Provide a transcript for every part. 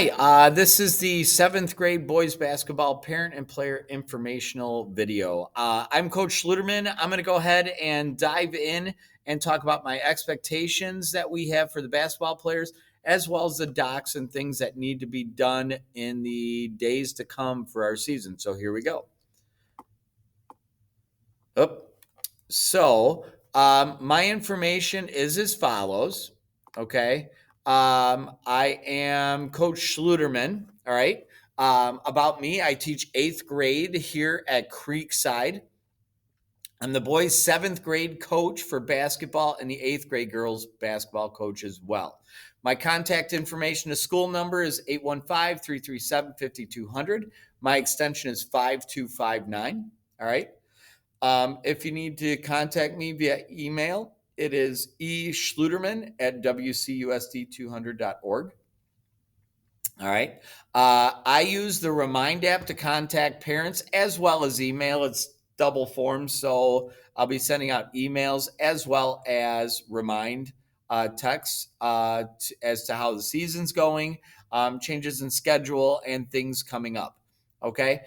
This is the seventh grade boys basketball parent and player informational video. I'm Coach Schluterman. I'm going to go ahead and dive in and talk about my expectations that we have for the basketball players, as well as the docs and things that need to be done in the days to come for our season. So here we go. Oh, my information is as follows. Okay. I am Coach Schluterman. All right. About me, I teach eighth grade here at Creekside. I'm the boys' seventh grade coach for basketball and the eighth grade girls basketball coach as well. My contact information to school number is 815-337-5200. My extension is 5259. All right. If you need to contact me via email, it is eschluterman@wcusd200.org. All right. I use the Remind app to contact parents as well as email. It's double form, so I'll be sending out emails as well as Remind texts as to how the season's going, changes in schedule, and things coming up. Okay.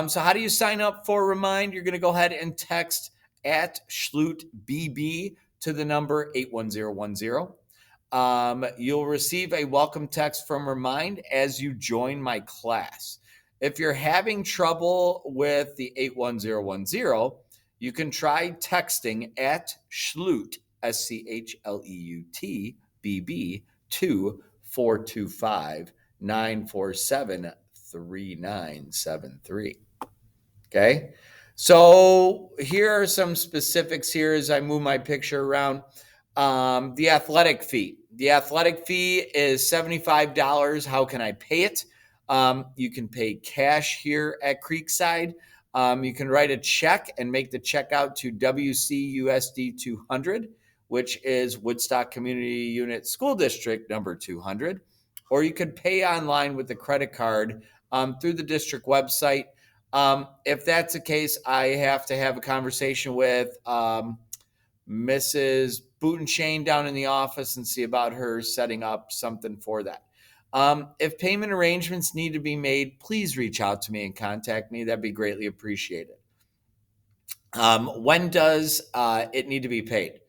So how do you sign up for Remind? You're going to go ahead and text @SchlutBB to the number 81010. You'll receive a welcome text from Remind as you join my class. If you're having trouble with the 81010, you can try texting @Schlut, SCHLEUT, BB, to 425-947-3973. Okay. So here are some specifics here as I move my picture around. The athletic fee. The athletic fee is $75. How can I pay it? You can pay cash here at Creekside. You can write a check and make the check out to WCUSD 200, which is Woodstock Community Unit School District number 200. Or you could pay online with the credit card through the district website. If that's the case, I have to have a conversation with Mrs. Bootenshane down in the office and see about her setting up something for that. If payment arrangements need to be made, please reach out to me and contact me. That'd be greatly appreciated. When does it need to be paid?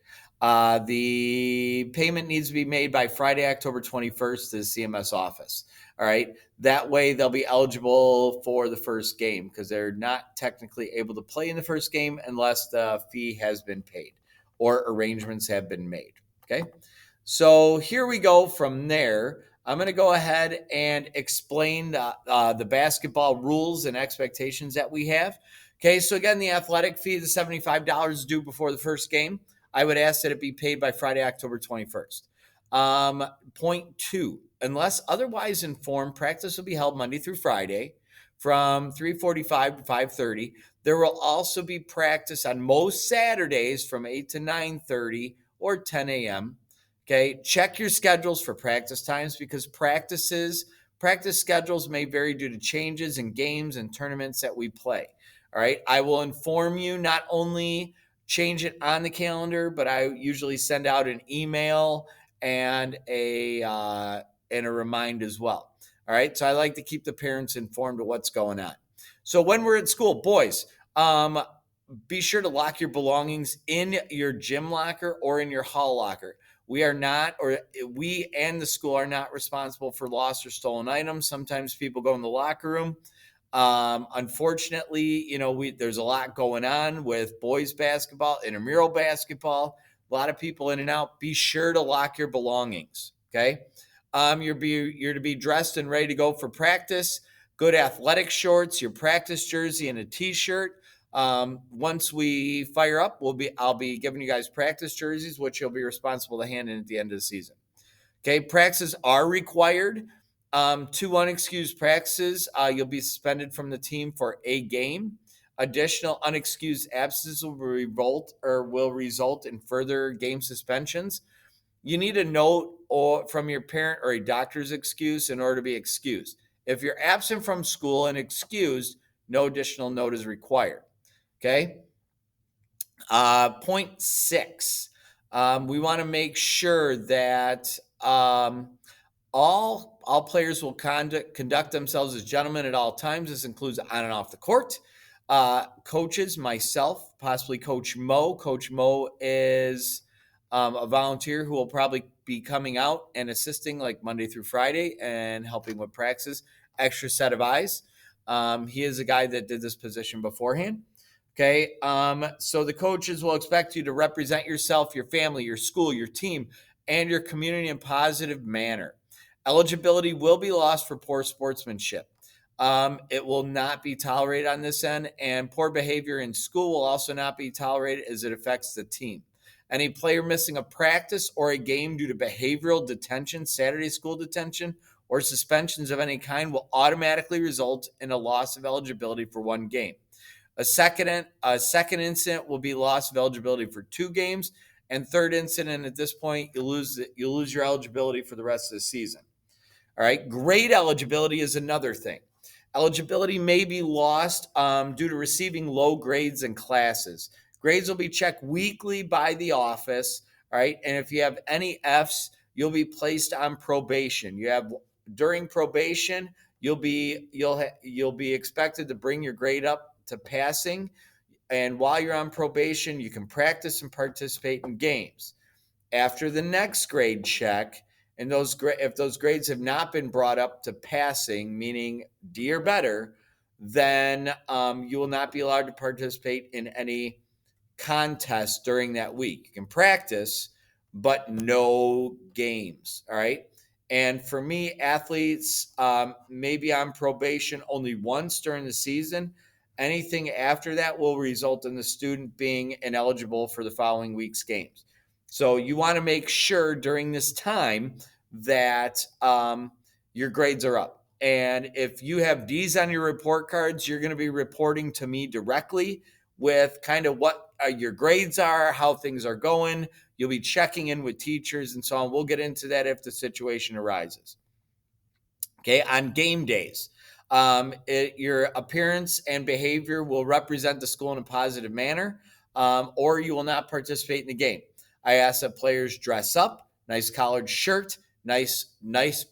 The payment needs to be made by Friday, October 21st to the CMS office. All right. That way they'll be eligible for the first game because they're not technically able to play in the first game unless the fee has been paid or arrangements have been made. Okay. So here we go from there. I'm going to go ahead and explain the basketball rules and expectations that we have. Okay, so again, the athletic fee, the $75 due before the first game. I would ask that it be paid by Friday, October 21st. Point two, unless otherwise informed, practice will be held Monday through Friday from 3:45 to 5:30. There will also be practice on most Saturdays from 8 to 9:30 or 10 a.m. Okay, check your schedules for practice times because practice schedules may vary due to changes in games and tournaments that we play. All right, I will inform you, not only change it on the calendar, but I usually send out an email and a remind as well. All right, so I like to keep the parents informed of what's going on. So when we're at school, boys, be sure to lock your belongings in your gym locker or in your hall locker. We and the school are not responsible for lost or stolen items. Sometimes people go in the locker room. Unfortunately, there's a lot going on with boys basketball, intramural basketball, a lot of people in and out. Be sure to lock your belongings. Okay. You're to be dressed and ready to go for practice. Good athletic shorts, your practice jersey, and a t-shirt. Once we fire up, I'll be giving you guys practice jerseys, which you'll be responsible to hand in at the end of the season. Okay. Practices are required. 2 unexcused practices, you'll be suspended from the team for a game. Additional unexcused absences will result in further game suspensions. You need a note from your parent or a doctor's excuse in order to be excused. If you're absent from school and excused, no additional note is required. Okay. Point 6. We want to make sure that All players will conduct themselves as gentlemen at all times. This includes on and off the court. Coaches, myself, possibly Coach Mo. Coach Mo is a volunteer who will probably be coming out and assisting like Monday through Friday and helping with practices. Extra set of eyes. He is a guy that did this position beforehand. Okay. So the coaches will expect you to represent yourself, your family, your school, your team, and your community in a positive manner. Eligibility will be lost for poor sportsmanship. It will not be tolerated on this end, and poor behavior in school will also not be tolerated as it affects the team. Any player missing a practice or a game due to behavioral detention, Saturday school detention, or suspensions of any kind will automatically result in a loss of eligibility for one game. A second incident will be loss of eligibility for 2 games, and third incident at this point you lose your eligibility for the rest of the season. All right. Grade eligibility is another thing. Eligibility may be lost due to receiving low grades in classes. Grades will be checked weekly by the office. All right. And if you have any F's, you'll be placed on probation. During probation, you'll be expected to bring your grade up to passing. And while you're on probation, you can practice and participate in games. After the next grade check, and if those grades have not been brought up to passing, meaning D or better, then you will not be allowed to participate in any contest during that week. You can practice, but no games. All right. And for me, athletes may be on probation only once during the season. Anything after that will result in the student being ineligible for the following week's games. So you want to make sure during this time that your grades are up. And if you have D's on your report cards, you're going to be reporting to me directly with kind of what your grades are, how things are going. You'll be checking in with teachers and so on. We'll get into that if the situation arises. Okay, on game days, your appearance and behavior will represent the school in a positive manner, or you will not participate in the game. I ask that players dress up, nice collared shirt, nice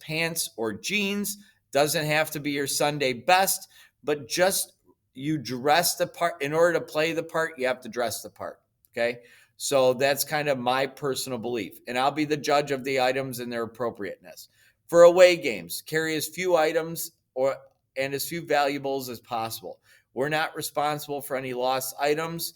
pants or jeans. Doesn't have to be your Sunday best, but just you dress the part. In order to play the part, you have to dress the part. Okay, so that's kind of my personal belief, and I'll be the judge of the items and their appropriateness. For away games, carry as few items and as few valuables as possible. We're not responsible for any lost items.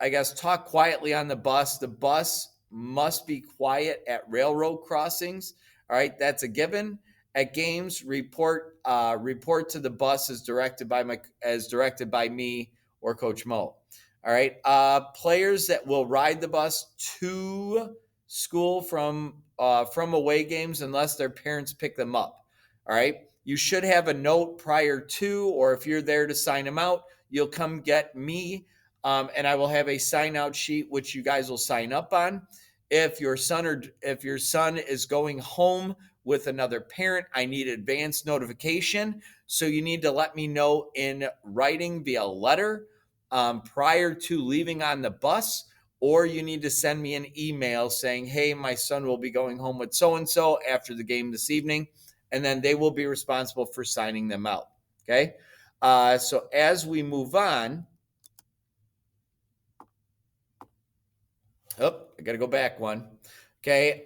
I guess talk quietly on the bus. The bus must be quiet at railroad crossings. All right, that's a given. At games, report to the bus as directed by me or Coach Mo. All right, players that will ride the bus to school from away games unless their parents pick them up. All right, you should have a note prior to, or if you're there to sign them out, you'll come get me. And I will have a sign out sheet which you guys will sign up on. If your son is going home with another parent, I need advance notification. So you need to let me know in writing via letter prior to leaving on the bus, or you need to send me an email saying, hey, my son will be going home with so-and-so after the game this evening. And then they will be responsible for signing them out. Okay. So as we move on, I got to go back one. Okay.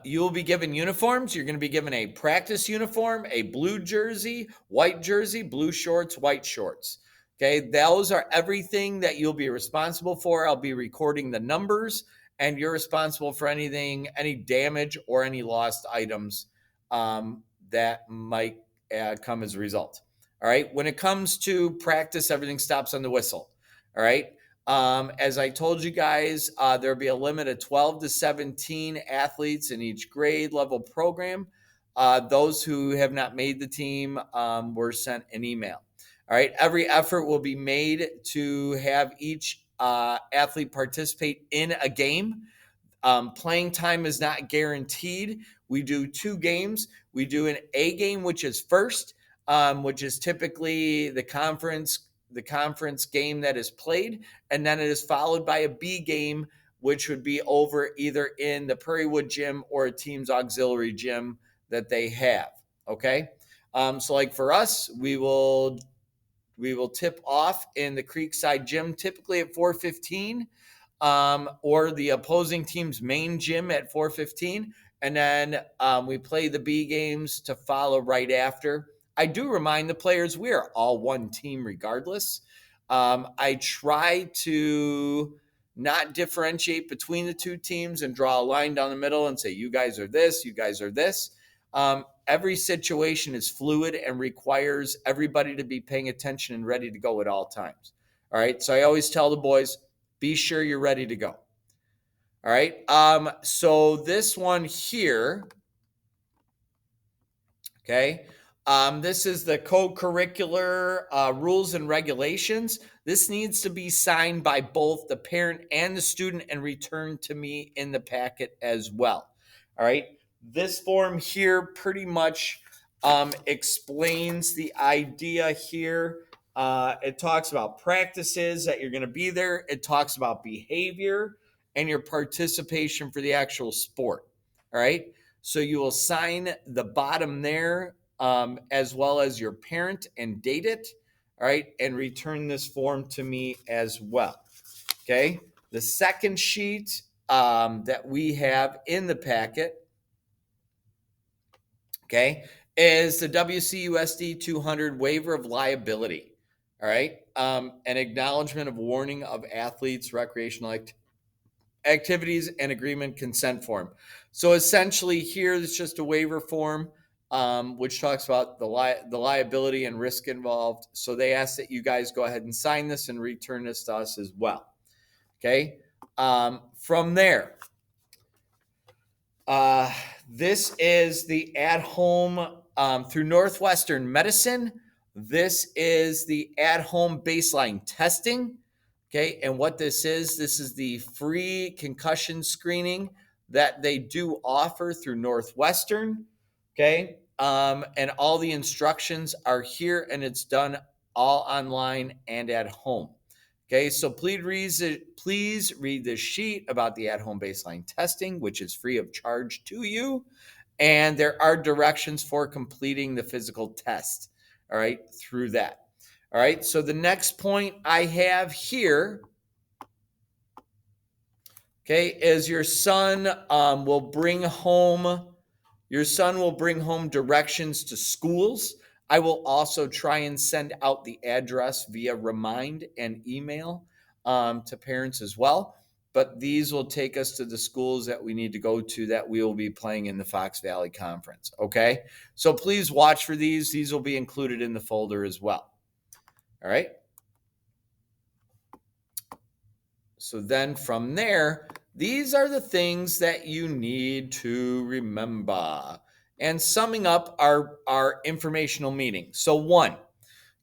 You will be given uniforms. You're going to be given a practice uniform, a blue jersey, blue shorts, white shorts. Okay. Those are everything that you'll be responsible for. I'll be recording the numbers, and you're responsible for any damage or any lost items that might come as a result. All right. When it comes to practice, everything stops on the whistle. All right. As I told you guys, there'll be a limit of 12 to 17 athletes in each grade level program. Those who have not made the team were sent an email. All right. Every effort will be made to have each athlete participate in a game. Playing time is not guaranteed. We do 2 games. We do an A game, which is first, which is typically the conference game that is played, and then it is followed by a B game, which would be over either in the Prairiewood gym or a team's auxiliary gym that they have. Okay. So like for us, we will tip off in the Creekside gym, typically at 4:15, or the opposing team's main gym at 4:15, and then we play the B games to follow right after. I do remind the players we are all one team regardless. I try to not differentiate between the two teams and draw a line down the middle and say, you guys are this, you guys are this. Every situation is fluid and requires everybody to be paying attention and ready to go at all times. All right. So I always tell the boys, be sure you're ready to go. All right. So this one here, okay. This is the co-curricular rules and regulations. This needs to be signed by both the parent and the student and returned to me in the packet as well. All right. This form here pretty much explains the idea here. It talks about practices that you're going to be there. It talks about behavior and your participation for the actual sport. All right. So you will sign the bottom there as well as your parent and date it. All right. And return this form to me as well. Okay. The second sheet that we have in the packet, okay, is the WCUSD 200 waiver of liability. All right. An acknowledgement of warning of athletes, recreational activities and agreement consent form. So essentially here, it's just a waiver form, which talks about the liability and risk involved. So they ask that you guys go ahead and sign this and return this to us as well. Okay. From there, this is the at-home through Northwestern Medicine. This is the at-home baseline testing. Okay, and what this is the free concussion screening that they do offer through Northwestern. Okay, and all the instructions are here, and it's done all online and at home. Okay, so please read the sheet about the at-home baseline testing, which is free of charge to you, and there are directions for completing the physical test. All right, through that. All right, so the next point I have here, okay, is your son will bring home directions to schools. I will also try and send out the address via remind and email to parents as well. But these will take us to the schools that we need to go to that we will be playing in the Fox Valley Conference. Okay, so please watch for these. These will be included in the folder as well. All right. So then from there, these are the things that you need to remember. And summing up our informational meeting. So one,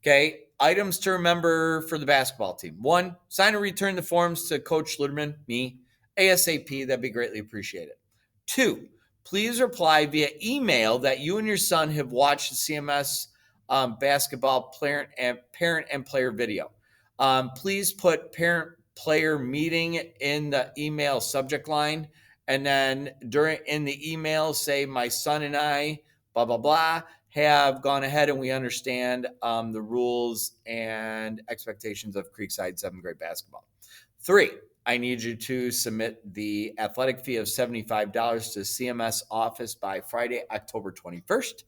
okay, items to remember for the basketball team. One, sign and return the forms to Coach Schluterman, me, ASAP. That'd be greatly appreciated. Two, please reply via email that you and your son have watched the CMS basketball parent and player video. Please put parent-player meeting in the email subject line, and then in the email say, my son and I, blah, blah, blah, have gone ahead and we understand the rules and expectations of Creekside 7th grade basketball. 3, I need you to submit the athletic fee of $75 to the CMS office by Friday, October 21st.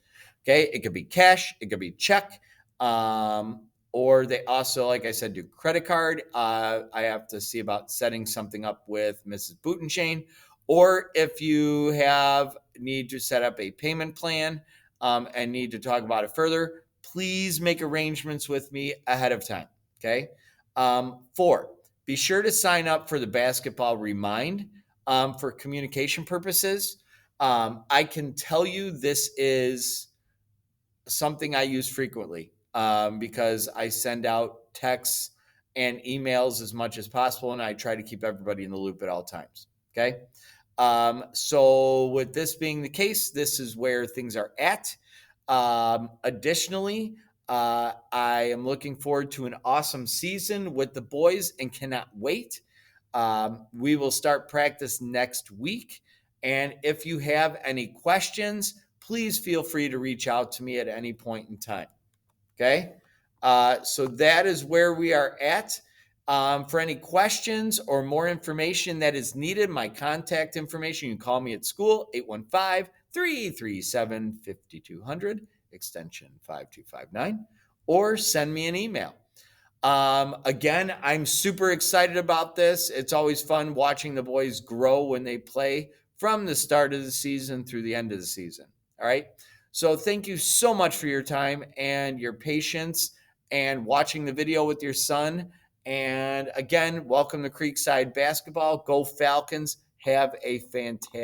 Okay, it could be cash, it could be check, or they also, like I said, do credit card. I have to see about setting something up with Mrs. Boutenchain, or if you need to set up a payment plan and need to talk about it further, please make arrangements with me ahead of time. Okay. 4, be sure to sign up for the basketball remind for communication purposes. I can tell you this is something I use frequently because I send out texts and emails as much as possible, and I try to keep everybody in the loop at all times. Okay. So with this being the case, this is where things are at. Additionally, I am looking forward to an awesome season with the boys and cannot wait. We will start practice next week. And if you have any questions, please feel free to reach out to me at any point in time. Okay. So that is where we are at. For any questions or more information that is needed, my contact information, you can call me at school, 815-337-5200, extension 5259, or send me an email. Again, I'm super excited about this. It's always fun watching the boys grow when they play from the start of the season through the end of the season. All right. So thank you so much for your time and your patience and watching the video with your son. And again, welcome to Creekside Basketball. Go Falcons. Have a fantastic